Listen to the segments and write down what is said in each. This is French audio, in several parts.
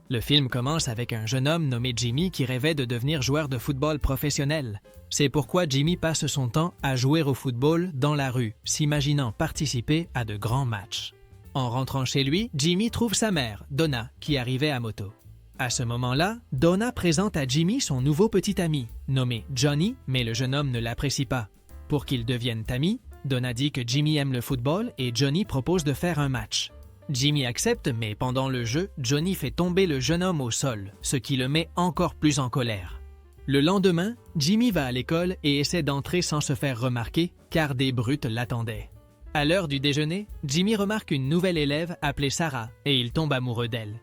Le film commence avec un jeune homme nommé Jimmy qui rêvait de devenir joueur de football professionnel. C'est pourquoi Jimmy passe son temps à jouer au football dans la rue, s'imaginant participer à de grands matchs. En rentrant chez lui, Jimmy trouve sa mère, Donna, qui arrivait à moto. À ce moment-là, Donna présente à Jimmy son nouveau petit ami, nommé Johnny, mais le jeune homme ne l'apprécie pas. Pour qu'ils deviennent amis, Donna dit que Jimmy aime le football et Johnny propose de faire un match. Jimmy accepte, mais pendant le jeu, Johnny fait tomber le jeune homme au sol, ce qui le met encore plus en colère. Le lendemain, Jimmy va à l'école et essaie d'entrer sans se faire remarquer, car des brutes l'attendaient. À l'heure du déjeuner, Jimmy remarque une nouvelle élève appelée Sarah et il tombe amoureux d'elle.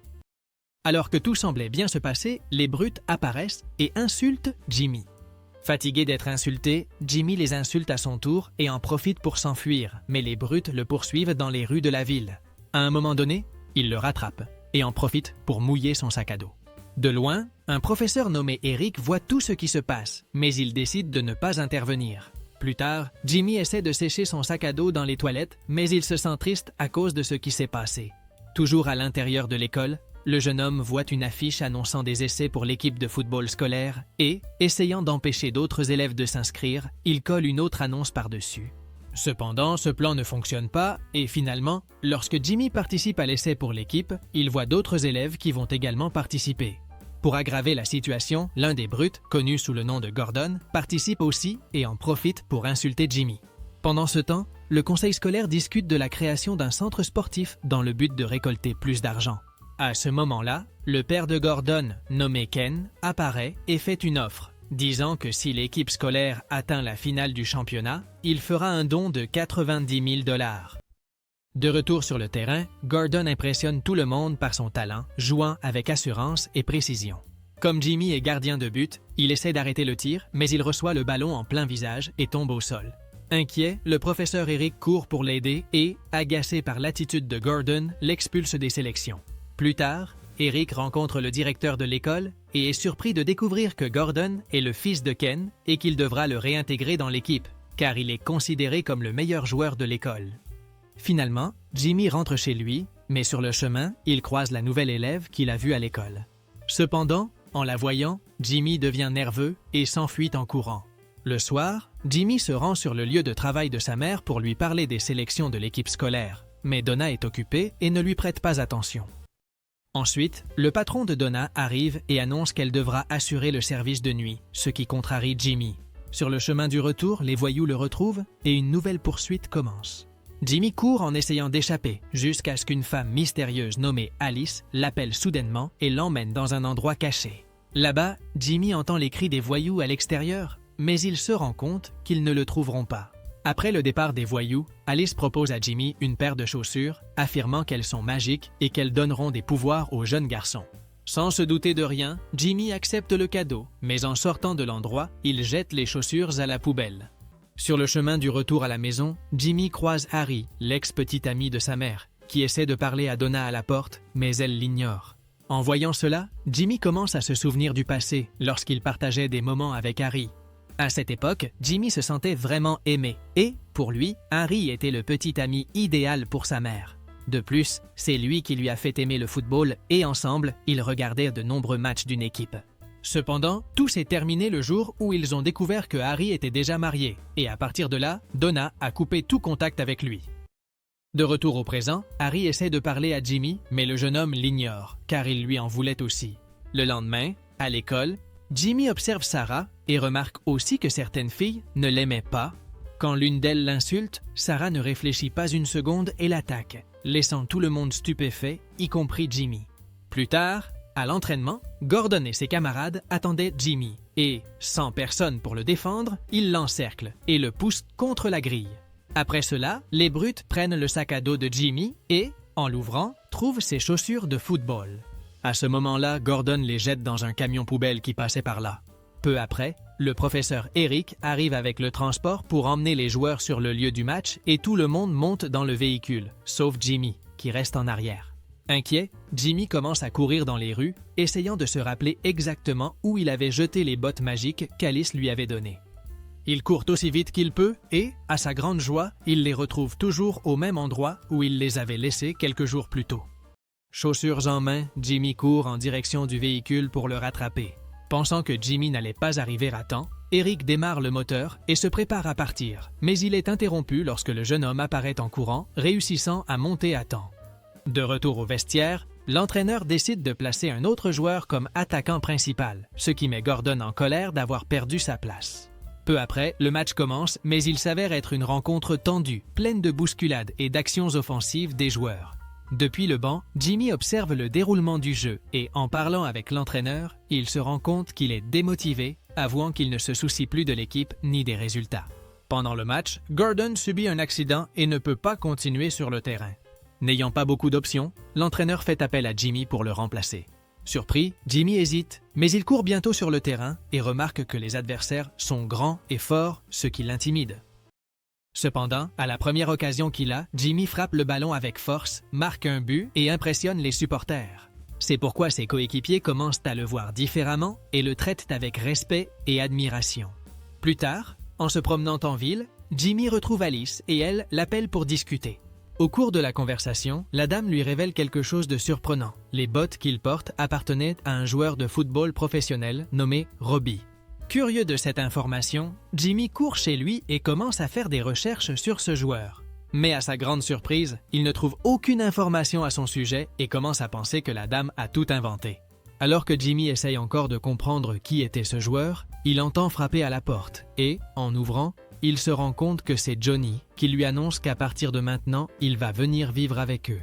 Alors que tout semblait bien se passer, les brutes apparaissent et insultent Jimmy. Fatigué d'être insulté, Jimmy les insulte à son tour et en profite pour s'enfuir, mais les brutes le poursuivent dans les rues de la ville. À un moment donné, il le rattrape et en profite pour mouiller son sac à dos. De loin, un professeur nommé Eric voit tout ce qui se passe, mais il décide de ne pas intervenir. Plus tard, Jimmy essaie de sécher son sac à dos dans les toilettes, mais il se sent triste à cause de ce qui s'est passé. Toujours à l'intérieur de l'école, le jeune homme voit une affiche annonçant des essais pour l'équipe de football scolaire et, essayant d'empêcher d'autres élèves de s'inscrire, il colle une autre annonce par-dessus. Cependant, ce plan ne fonctionne pas et finalement, lorsque Jimmy participe à l'essai pour l'équipe, il voit d'autres élèves qui vont également participer. Pour aggraver la situation, l'un des brutes, connu sous le nom de Gordon, participe aussi et en profite pour insulter Jimmy. Pendant ce temps, le conseil scolaire discute de la création d'un centre sportif dans le but de récolter plus d'argent. À ce moment-là, le père de Gordon, nommé Ken, apparaît et fait une offre, disant que si l'équipe scolaire atteint la finale du championnat, il fera un don de 90 000 $. De retour sur le terrain, Gordon impressionne tout le monde par son talent, jouant avec assurance et précision. Comme Jimmy est gardien de but, il essaie d'arrêter le tir, mais il reçoit le ballon en plein visage et tombe au sol. Inquiet, le professeur Eric court pour l'aider et, agacé par l'attitude de Gordon, l'expulse des sélections. Plus tard, Eric rencontre le directeur de l'école et est surpris de découvrir que Gordon est le fils de Ken et qu'il devra le réintégrer dans l'équipe, car il est considéré comme le meilleur joueur de l'école. Finalement, Jimmy rentre chez lui, mais sur le chemin, il croise la nouvelle élève qu'il a vue à l'école. Cependant, en la voyant, Jimmy devient nerveux et s'enfuit en courant. Le soir, Jimmy se rend sur le lieu de travail de sa mère pour lui parler des sélections de l'équipe scolaire, mais Donna est occupée et ne lui prête pas attention. Ensuite, le patron de Donna arrive et annonce qu'elle devra assurer le service de nuit, ce qui contrarie Jimmy. Sur le chemin du retour, les voyous le retrouvent et une nouvelle poursuite commence. Jimmy court en essayant d'échapper, jusqu'à ce qu'une femme mystérieuse nommée Alice l'appelle soudainement et l'emmène dans un endroit caché. Là-bas, Jimmy entend les cris des voyous à l'extérieur, mais il se rend compte qu'ils ne le trouveront pas. Après le départ des voyous, Alice propose à Jimmy une paire de chaussures, affirmant qu'elles sont magiques et qu'elles donneront des pouvoirs au jeune garçon. Sans se douter de rien, Jimmy accepte le cadeau, mais en sortant de l'endroit, il jette les chaussures à la poubelle. Sur le chemin du retour à la maison, Jimmy croise Harry, l'ex-petit ami de sa mère, qui essaie de parler à Donna à la porte, mais elle l'ignore. En voyant cela, Jimmy commence à se souvenir du passé, lorsqu'il partageait des moments avec Harry. À cette époque, Jimmy se sentait vraiment aimé, et, pour lui, Harry était le petit ami idéal pour sa mère. De plus, c'est lui qui lui a fait aimer le football, et ensemble, ils regardaient de nombreux matchs d'une équipe. Cependant, tout s'est terminé le jour où ils ont découvert que Harry était déjà marié, et à partir de là, Donna a coupé tout contact avec lui. De retour au présent, Harry essaie de parler à Jimmy, mais le jeune homme l'ignore, car il lui en voulait aussi. Le lendemain, à l'école, Jimmy observe Sarah et remarque aussi que certaines filles ne l'aimaient pas. Quand l'une d'elles l'insulte, Sarah ne réfléchit pas une seconde et l'attaque, laissant tout le monde stupéfait, y compris Jimmy. Plus tard, à l'entraînement, Gordon et ses camarades attendaient Jimmy et, sans personne pour le défendre, ils l'encerclent et le poussent contre la grille. Après cela, les brutes prennent le sac à dos de Jimmy et, en l'ouvrant, trouvent ses chaussures de football. À ce moment-là, Gordon les jette dans un camion poubelle qui passait par là. Peu après, le professeur Eric arrive avec le transport pour emmener les joueurs sur le lieu du match et tout le monde monte dans le véhicule, sauf Jimmy, qui reste en arrière. Inquiet, Jimmy commence à courir dans les rues, essayant de se rappeler exactement où il avait jeté les bottes magiques qu'Alice lui avait données. Il court aussi vite qu'il peut et, à sa grande joie, il les retrouve toujours au même endroit où il les avait laissées quelques jours plus tôt. Chaussures en main, Jimmy court en direction du véhicule pour le rattraper. Pensant que Jimmy n'allait pas arriver à temps, Eric démarre le moteur et se prépare à partir, mais il est interrompu lorsque le jeune homme apparaît en courant, réussissant à monter à temps. De retour au vestiaire, l'entraîneur décide de placer un autre joueur comme attaquant principal, ce qui met Gordon en colère d'avoir perdu sa place. Peu après, le match commence, mais il s'avère être une rencontre tendue, pleine de bousculades et d'actions offensives des joueurs. Depuis le banc, Jimmy observe le déroulement du jeu et, en parlant avec l'entraîneur, il se rend compte qu'il est démotivé, avouant qu'il ne se soucie plus de l'équipe ni des résultats. Pendant le match, Gordon subit un accident et ne peut pas continuer sur le terrain. N'ayant pas beaucoup d'options, l'entraîneur fait appel à Jimmy pour le remplacer. Surpris, Jimmy hésite, mais il court bientôt sur le terrain et remarque que les adversaires sont grands et forts, ce qui l'intimide. Cependant, à la première occasion qu'il a, Jimmy frappe le ballon avec force, marque un but et impressionne les supporters. C'est pourquoi ses coéquipiers commencent à le voir différemment et le traitent avec respect et admiration. Plus tard, en se promenant en ville, Jimmy retrouve Alice et elle l'appelle pour discuter. Au cours de la conversation, la dame lui révèle quelque chose de surprenant. Les bottes qu'il porte appartenaient à un joueur de football professionnel nommé Robbie. Curieux de cette information, Jimmy court chez lui et commence à faire des recherches sur ce joueur. Mais à sa grande surprise, il ne trouve aucune information à son sujet et commence à penser que la dame a tout inventé. Alors que Jimmy essaye encore de comprendre qui était ce joueur, il entend frapper à la porte et, en ouvrant, il se rend compte que c'est Johnny qui lui annonce qu'à partir de maintenant, il va venir vivre avec eux.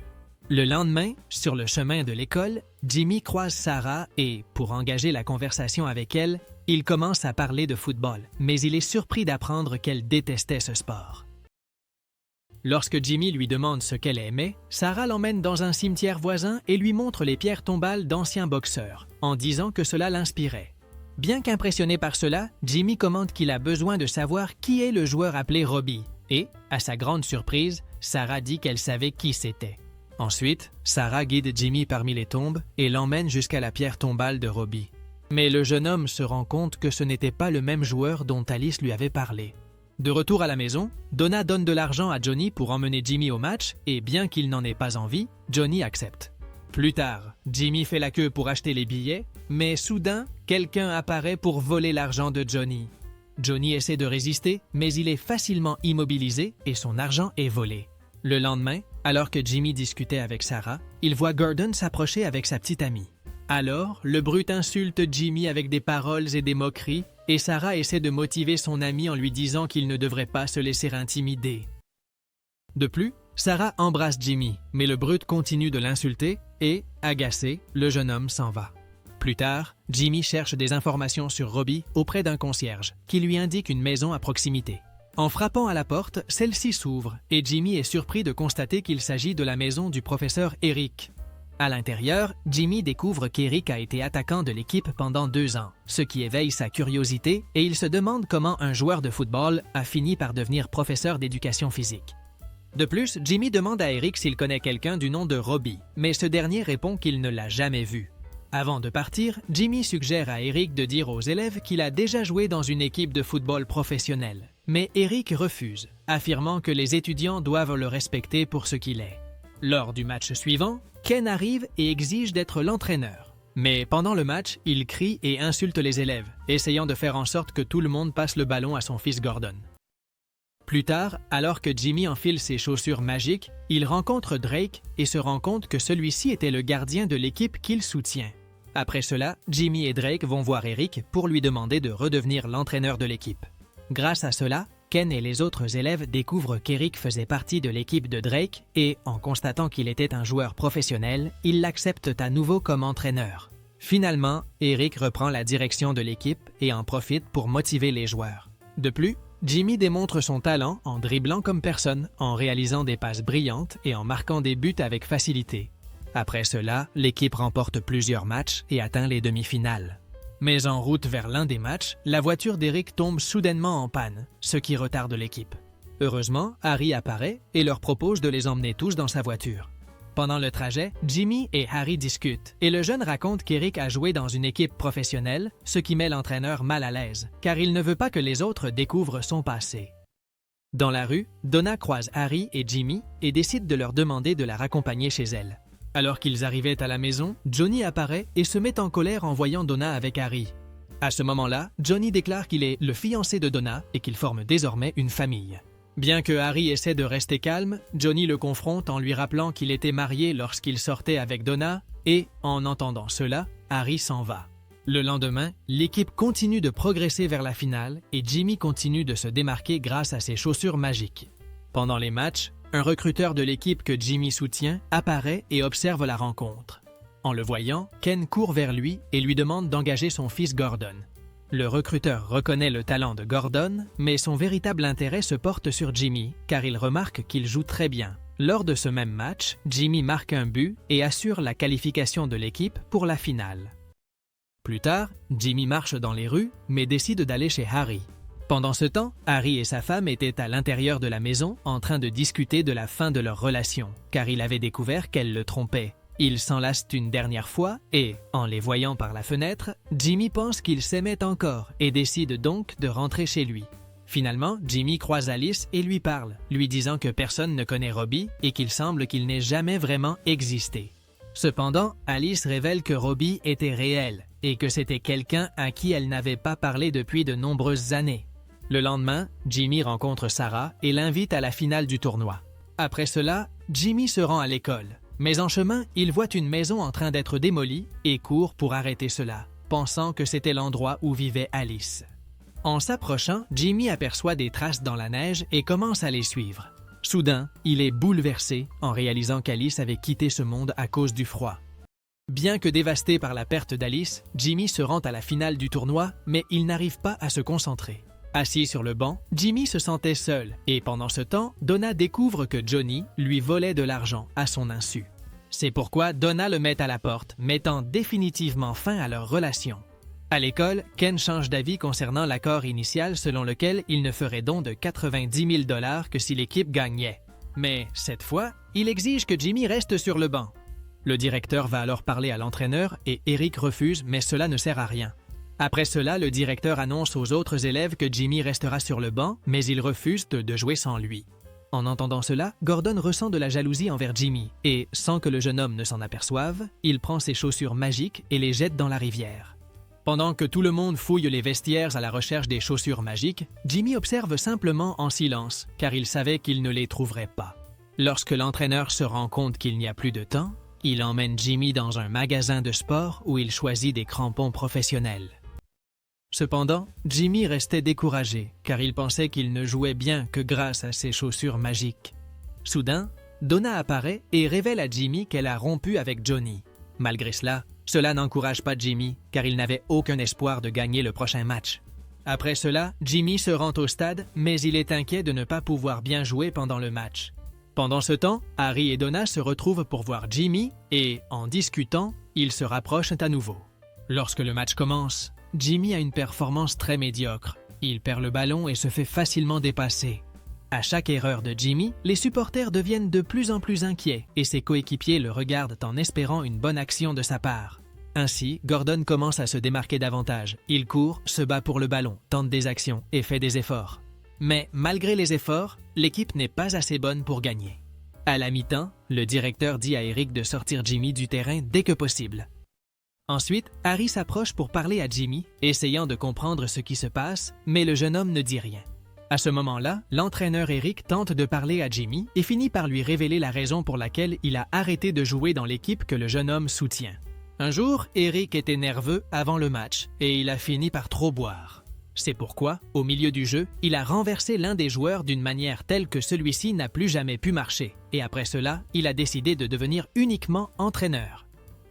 Le lendemain, sur le chemin de l'école, Jimmy croise Sarah et, pour engager la conversation avec elle, il commence à parler de football, mais il est surpris d'apprendre qu'elle détestait ce sport. Lorsque Jimmy lui demande ce qu'elle aimait, Sarah l'emmène dans un cimetière voisin et lui montre les pierres tombales d'anciens boxeurs, en disant que cela l'inspirait. Bien qu'impressionné par cela, Jimmy commente qu'il a besoin de savoir qui est le joueur appelé Robbie, et, à sa grande surprise, Sarah dit qu'elle savait qui c'était. Ensuite, Sarah guide Jimmy parmi les tombes et l'emmène jusqu'à la pierre tombale de Robbie. Mais le jeune homme se rend compte que ce n'était pas le même joueur dont Alice lui avait parlé. De retour à la maison, Donna donne de l'argent à Johnny pour emmener Jimmy au match et bien qu'il n'en ait pas envie, Johnny accepte. Plus tard, Jimmy fait la queue pour acheter les billets, mais soudain, quelqu'un apparaît pour voler l'argent de Johnny. Johnny essaie de résister, mais il est facilement immobilisé et son argent est volé. Le lendemain, alors que Jimmy discutait avec Sarah, il voit Gordon s'approcher avec sa petite amie. Alors, le brute insulte Jimmy avec des paroles et des moqueries, et Sarah essaie de motiver son ami en lui disant qu'il ne devrait pas se laisser intimider. De plus, Sarah embrasse Jimmy, mais le brute continue de l'insulter et, agacé, le jeune homme s'en va. Plus tard, Jimmy cherche des informations sur Robbie auprès d'un concierge, qui lui indique une maison à proximité. En frappant à la porte, celle-ci s'ouvre et Jimmy est surpris de constater qu'il s'agit de la maison du professeur Eric. À l'intérieur, Jimmy découvre qu'Eric a été attaquant de l'équipe pendant 2 ans, ce qui éveille sa curiosité et il se demande comment un joueur de football a fini par devenir professeur d'éducation physique. De plus, Jimmy demande à Eric s'il connaît quelqu'un du nom de Robbie, mais ce dernier répond qu'il ne l'a jamais vu. Avant de partir, Jimmy suggère à Eric de dire aux élèves qu'il a déjà joué dans une équipe de football professionnelle, mais Eric refuse, affirmant que les étudiants doivent le respecter pour ce qu'il est. Lors du match suivant, Ken arrive et exige d'être l'entraîneur. Mais pendant le match, il crie et insulte les élèves, essayant de faire en sorte que tout le monde passe le ballon à son fils Gordon. Plus tard, alors que Jimmy enfile ses chaussures magiques, il rencontre Drake et se rend compte que celui-ci était le gardien de l'équipe qu'il soutient. Après cela, Jimmy et Drake vont voir Eric pour lui demander de redevenir l'entraîneur de l'équipe. Grâce à cela, Ken et les autres élèves découvrent qu'Eric faisait partie de l'équipe de Drake et, en constatant qu'il était un joueur professionnel, ils l'acceptent à nouveau comme entraîneur. Finalement, Eric reprend la direction de l'équipe et en profite pour motiver les joueurs. De plus, Jimmy démontre son talent en dribblant comme personne, en réalisant des passes brillantes et en marquant des buts avec facilité. Après cela, l'équipe remporte plusieurs matchs et atteint les demi-finales. Mais en route vers l'un des matchs, la voiture d'Eric tombe soudainement en panne, ce qui retarde l'équipe. Heureusement, Harry apparaît et leur propose de les emmener tous dans sa voiture. Pendant le trajet, Jimmy et Harry discutent et le jeune raconte qu'Eric a joué dans une équipe professionnelle, ce qui met l'entraîneur mal à l'aise, car il ne veut pas que les autres découvrent son passé. Dans la rue, Donna croise Harry et Jimmy et décide de leur demander de la raccompagner chez elle. Alors qu'ils arrivaient à la maison, Johnny apparaît et se met en colère en voyant Donna avec Harry. À ce moment-là, Johnny déclare qu'il est le fiancé de Donna et qu'ils forment désormais une famille. Bien que Harry essaie de rester calme, Johnny le confronte en lui rappelant qu'il était marié lorsqu'il sortait avec Donna et, en entendant cela, Harry s'en va. Le lendemain, l'équipe continue de progresser vers la finale et Jimmy continue de se démarquer grâce à ses chaussures magiques. Pendant les matchs, un recruteur de l'équipe que Jimmy soutient apparaît et observe la rencontre. En le voyant, Ken court vers lui et lui demande d'engager son fils Gordon. Le recruteur reconnaît le talent de Gordon, mais son véritable intérêt se porte sur Jimmy, car il remarque qu'il joue très bien. Lors de ce même match, Jimmy marque un but et assure la qualification de l'équipe pour la finale. Plus tard, Jimmy marche dans les rues, mais décide d'aller chez Harry. Pendant ce temps, Harry et sa femme étaient à l'intérieur de la maison en train de discuter de la fin de leur relation, car il avait découvert qu'elle le trompait. Ils s'enlacent une dernière fois et, en les voyant par la fenêtre, Jimmy pense qu'ils s'aimaient encore et décide donc de rentrer chez lui. Finalement, Jimmy croise Alice et lui parle, lui disant que personne ne connaît Robbie et qu'il semble qu'il n'ait jamais vraiment existé. Cependant, Alice révèle que Robbie était réel et que c'était quelqu'un à qui elle n'avait pas parlé depuis de nombreuses années. Le lendemain, Jimmy rencontre Sarah et l'invite à la finale du tournoi. Après cela, Jimmy se rend à l'école. Mais en chemin, il voit une maison en train d'être démolie et court pour arrêter cela, pensant que c'était l'endroit où vivait Alice. En s'approchant, Jimmy aperçoit des traces dans la neige et commence à les suivre. Soudain, il est bouleversé en réalisant qu'Alice avait quitté ce monde à cause du froid. Bien que dévasté par la perte d'Alice, Jimmy se rend à la finale du tournoi, mais il n'arrive pas à se concentrer. Assis sur le banc, Jimmy se sentait seul et pendant ce temps, Donna découvre que Johnny lui volait de l'argent à son insu. C'est pourquoi Donna le met à la porte, mettant définitivement fin à leur relation. À l'école, Ken change d'avis concernant l'accord initial selon lequel il ne ferait don de 90 000 $ que si l'équipe gagnait. Mais cette fois, il exige que Jimmy reste sur le banc. Le directeur va alors parler à l'entraîneur et Eric refuse, mais cela ne sert à rien. Après cela, le directeur annonce aux autres élèves que Jimmy restera sur le banc, mais il refuse de jouer sans lui. En entendant cela, Gordon ressent de la jalousie envers Jimmy et, sans que le jeune homme ne s'en aperçoive, il prend ses chaussures magiques et les jette dans la rivière. Pendant que tout le monde fouille les vestiaires à la recherche des chaussures magiques, Jimmy observe simplement en silence, car il savait qu'il ne les trouverait pas. Lorsque l'entraîneur se rend compte qu'il n'y a plus de temps, il emmène Jimmy dans un magasin de sport où il choisit des crampons professionnels. Cependant, Jimmy restait découragé, car il pensait qu'il ne jouait bien que grâce à ses chaussures magiques. Soudain, Donna apparaît et révèle à Jimmy qu'elle a rompu avec Johnny. Malgré cela, cela n'encourage pas Jimmy, car il n'avait aucun espoir de gagner le prochain match. Après cela, Jimmy se rend au stade, mais il est inquiet de ne pas pouvoir bien jouer pendant le match. Pendant ce temps, Harry et Donna se retrouvent pour voir Jimmy et, en discutant, ils se rapprochent à nouveau. Lorsque le match commence, Jimmy a une performance très médiocre. Il perd le ballon et se fait facilement dépasser. À chaque erreur de Jimmy, les supporters deviennent de plus en plus inquiets et ses coéquipiers le regardent en espérant une bonne action de sa part. Ainsi, Gordon commence à se démarquer davantage. Il court, se bat pour le ballon, tente des actions et fait des efforts. Mais malgré les efforts, l'équipe n'est pas assez bonne pour gagner. À la mi-temps, le directeur dit à Eric de sortir Jimmy du terrain dès que possible. Ensuite, Harry s'approche pour parler à Jimmy, essayant de comprendre ce qui se passe, mais le jeune homme ne dit rien. À ce moment-là, l'entraîneur Eric tente de parler à Jimmy et finit par lui révéler la raison pour laquelle il a arrêté de jouer dans l'équipe que le jeune homme soutient. Un jour, Eric était nerveux avant le match et il a fini par trop boire. C'est pourquoi, au milieu du jeu, il a renversé l'un des joueurs d'une manière telle que celui-ci n'a plus jamais pu marcher. Et après cela, il a décidé de devenir uniquement entraîneur.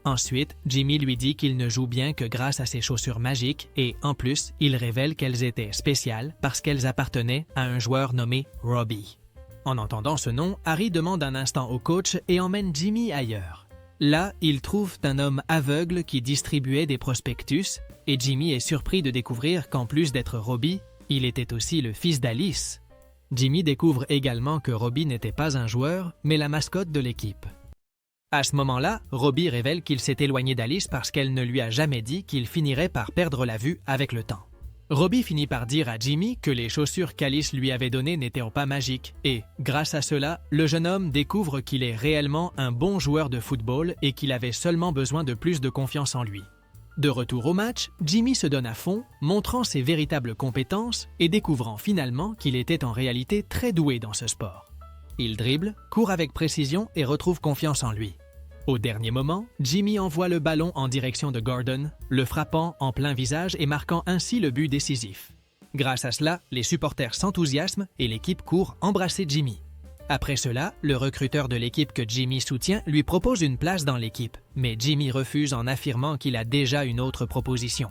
Ensuite, Jimmy lui dit qu'il ne joue bien que grâce à ses chaussures magiques et, en plus, il révèle qu'elles étaient spéciales parce qu'elles appartenaient à un joueur nommé Robbie. En entendant ce nom, Harry demande un instant au coach et emmène Jimmy ailleurs. Là, il trouve un homme aveugle qui distribuait des prospectus et Jimmy est surpris de découvrir qu'en plus d'être Robbie, il était aussi le fils d'Alice. Jimmy découvre également que Robbie n'était pas un joueur, mais la mascotte de l'équipe. À ce moment-là, Robbie révèle qu'il s'est éloigné d'Alice parce qu'elle ne lui a jamais dit qu'il finirait par perdre la vue avec le temps. Robbie finit par dire à Jimmy que les chaussures qu'Alice lui avait données n'étaient pas magiques et, grâce à cela, le jeune homme découvre qu'il est réellement un bon joueur de football et qu'il avait seulement besoin de plus de confiance en lui. De retour au match, Jimmy se donne à fond, montrant ses véritables compétences et découvrant finalement qu'il était en réalité très doué dans ce sport. Il dribble, court avec précision et retrouve confiance en lui. Au dernier moment, Jimmy envoie le ballon en direction de Gordon, le frappant en plein visage et marquant ainsi le but décisif. Grâce à cela, les supporters s'enthousiasment et l'équipe court embrasser Jimmy. Après cela, le recruteur de l'équipe que Jimmy soutient lui propose une place dans l'équipe, mais Jimmy refuse en affirmant qu'il a déjà une autre proposition.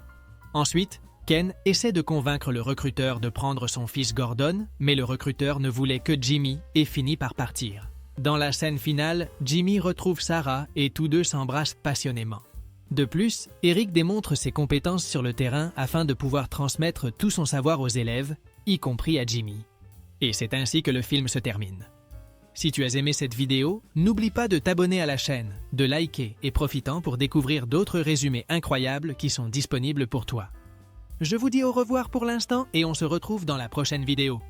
Ensuite, Ken essaie de convaincre le recruteur de prendre son fils Gordon, mais le recruteur ne voulait que Jimmy et finit par partir. Dans la scène finale, Jimmy retrouve Sarah et tous deux s'embrassent passionnément. De plus, Eric démontre ses compétences sur le terrain afin de pouvoir transmettre tout son savoir aux élèves, y compris à Jimmy. Et c'est ainsi que le film se termine. Si tu as aimé cette vidéo, n'oublie pas de t'abonner à la chaîne, de liker et profitant pour découvrir d'autres résumés incroyables qui sont disponibles pour toi. Je vous dis au revoir pour l'instant et on se retrouve dans la prochaine vidéo.